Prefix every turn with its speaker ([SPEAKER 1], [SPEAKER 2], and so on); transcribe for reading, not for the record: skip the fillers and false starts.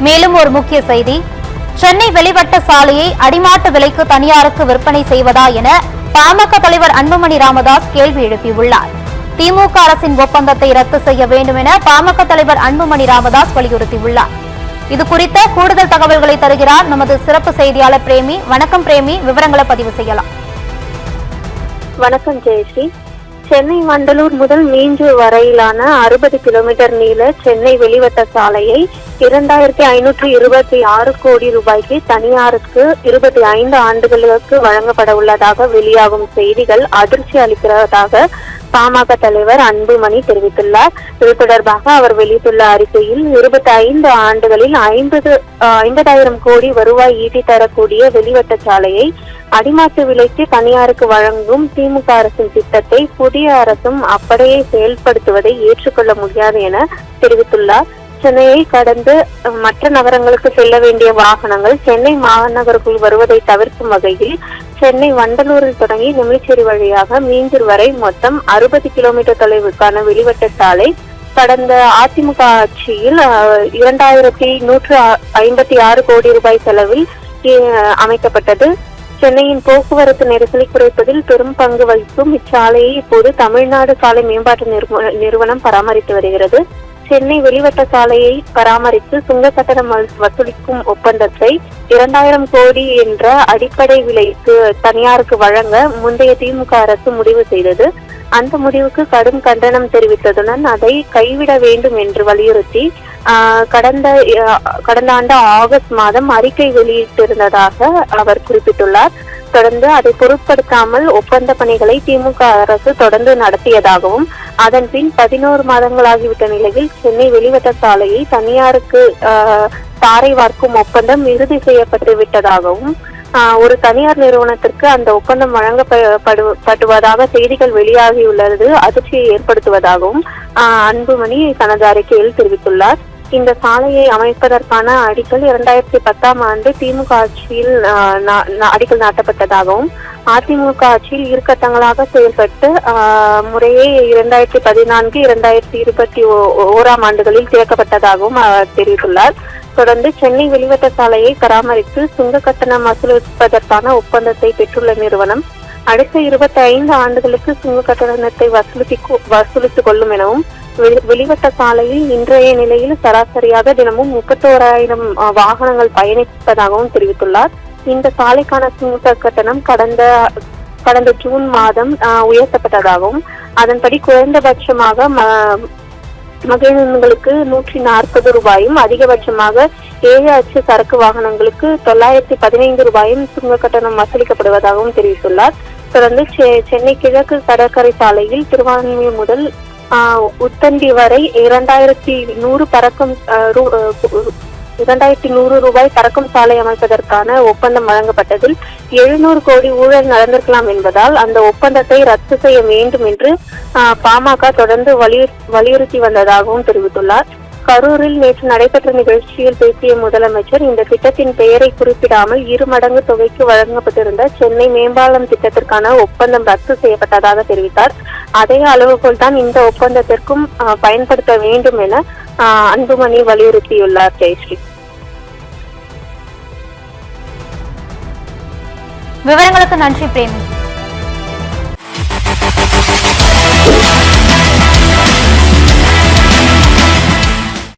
[SPEAKER 1] மேலும் ஒரு முக்கிய செய்தி, சென்னை வெளிவட்ட சாலையை அடிமாட்டு விலைக்கு தனியாருக்கு விற்பனை செய்வதா என பாமக தலைவர் அன்புமணி ராமதாஸ் கேள்வி எழுப்பியுள்ளார். திமுக அரசின் ஒப்பந்தத்தை ரத்து செய்ய வேண்டும் என பாமக தலைவர் அன்புமணி ராமதாஸ் வலியுறுத்தியுள்ளார். இது குறித்த கூடுதல் தகவல்களை தருகிறார் நமது சிறப்பு செய்தியாளர் பிரேமி. வணக்கம் பிரேமி, விவரங்களை பதிவு செய்யலாம்.
[SPEAKER 2] வணக்கம் ஜெயஸ்ரீ. சென்னை வண்டலூர் முதல் மீஞ்சூர் வரையிலான 60 கிலோமீட்டர் நீள சென்னை வெளிவட்ட சாலையை 2526 கோடி ரூபாய்க்கு தனியாருக்கு 25 ஆண்டுகளுக்கு வழங்கப்பட உள்ளதாக வெளியாகும் செய்திகள் அதிர்ச்சி அளிக்கிறதாக பாமக தலைவர் அன்புமணி தெரிவித்துள்ளார். இது தொடர்பாக அவர் வெளியிட்டுள்ள அறிக்கையில் 25 ஆண்டுகளில் 50,000 கோடி வருவாய் ஈட்டி தரக்கூடிய வெளிவட்ட சாலையை அடிமாட்டு விலைக்கு தனியாருக்கு வழங்கும் திமுக அரசின் திட்டத்தை புதிய அரசும் அப்படியே செயல்படுத்துவதை ஏற்றுக்கொள்ள முடியாது என தெரிவித்துள்ளார். சென்னையை கடந்து மற்ற நகரங்களுக்கு செல்ல வேண்டிய வாகனங்கள் சென்னை மாநகருக்குள் வருவதை தவிர்க்கும் வகையில் சென்னை வண்டலூரில் தொடங்கி நெமிலிச்சேரி வழியாக மீஞ்சூர் வரை மொத்தம் 60 கிலோமீட்டர் தொலைவுக்கான வெளிவட்ட சாலை கடந்த அதிமுக ஆட்சியில் 2156 கோடி ரூபாய் செலவில் அமைக்கப்பட்டது. சென்னையின் போக்குவரத்து நெரிசலை குறைப்பதில் பெரும் பங்கு வகிக்கும் இச்சாலையை இப்போது தமிழ்நாடு சாலை மேம்பாட்டு நிறுவனம் பராமரித்து வருகிறது. சென்னை வெளிவட்ட சாலையை பராமரித்து சுங்க கட்டணம் வசூலிக்கும் ஒப்பந்தத்தை 2000 கோடி என்ற அடிப்படை விலைக்கு தனியாருக்கு வழங்க முந்தைய திமுக அரசு முடிவு செய்தது. அந்த முடிவுக்கு கடும் கண்டனம் தெரிவித்ததுடன் அதை கைவிட வேண்டும் என்று வலியுறுத்தி கடந்த ஆண்டு ஆகஸ்ட் மாதம் அறிக்கை வெளியிட்டிருந்ததாக அவர் குறிப்பிட்டுள்ளார். தொடர்ந்து அதை பொருட்படுத்தாமல் ஒப்பந்த பணிகளை திமுக அரசு தொடர்ந்து நடத்தியதாகவும் அதன் பின் 11 மாதங்களாகிவிட்ட நிலையில் சென்னை வெளிவட்ட சாலையை தனியாருக்கு தாரை வார்க்கும் ஒப்பந்தம் இறுதி செய்யப்பட்டு விட்டதாகவும் ஒரு தனியார் நிறுவனத்திற்கு அந்த ஒப்பந்தம் வழங்கப்படுவதாக செய்திகள் வெளியாகியுள்ளது அதிர்ச்சியை ஏற்படுத்துவதாகவும் அன்புமணி தனது அறிக்கையில் தெரிவித்துள்ளார். இந்த சாலையை அமைப்பதற்கான அடிக்கல் 2010ஆம் ஆண்டு திமுக ஆட்சியில் அடிக்கல் நாட்டப்பட்டதாகவும் அதிமுக ஆட்சியில் இரு கட்டங்களாக செயல்பட்டு முறையே 2014, 2021ஆம் ஆண்டுகளில் திறக்கப்பட்டதாகவும் அவர் தெரிவித்துள்ளார். தொடர்ந்து சென்னை வெளிவட்ட சாலையை பராமரித்து சுங்க கட்டணம் வசூலிப்பதற்கான ஒப்பந்தத்தை பெற்றுள்ள நிறுவனம் அடுத்த 25 ஆண்டுகளுக்கு சுங்க கட்டணத்தை வசூலித்துக் கொள்ளும் எனவும் வெளிவட்ட சாலையில் இன்றைய நிலையில் சராசரியாக தினமும் 31,000 வாகனங்கள் பயணிப்பதாகவும் தெரிவித்துள்ளார். இந்த சாலைக்கான சுங்க கட்டணம் கடந்த ஜூன் மாதம் உயர்த்தப்பட்டதாகவும் அதன்படி குறைந்தபட்சமாக மகிழுந்துகளுக்கு 140 ரூபாயும் அதிகபட்சமாக 7 அச்சு சரக்கு வாகனங்களுக்கு 915 ரூபாயும் சுங்க கட்டணம் வசூலிக்கப்படுவதாகவும் தெரிவித்துள்ளார். தொடர்ந்து சென்னை கிழக்கு கடற்கரை சாலையில் திருவான்மியூர் முதல் உத்தண்டி வரை 2100 ரூபாய் பறக்கும் சாலை அமைப்பதற்கான ஒப்பந்தம் வழங்கப்பட்டதில் 700 கோடி ஊழல் நடந்திருக்கலாம் என்பதால் அந்த ஒப்பந்தத்தை ரத்து செய்ய வேண்டும் என்று பாமக தொடர்ந்து வலியுறுத்தி வந்ததாகவும் தெரிவித்துள்ளார். கரூரில் நேற்று நடைபெற்ற நிகழ்ச்சியில் பேசிய முதலமைச்சர் இந்த திட்டத்தின் பெயரை குறிப்பிடாமல் 2 மடங்கு தொகைக்கு வழங்கப்பட்டிருந்த சென்னை மேம்பாலம் திட்டத்திற்கான ஒப்பந்தம் ரத்து செய்யப்பட்டதாக தெரிவித்தார். அதே அளவுகோல் தான் இந்த ஒப்பந்தத்திற்கும் பயன்படுத்த வேண்டும் என அன்புமணி வலியுறுத்தியுள்ளார். ஜெயஸ்ரீ,
[SPEAKER 1] விவரங்களுக்கு நன்றி பிரேமி.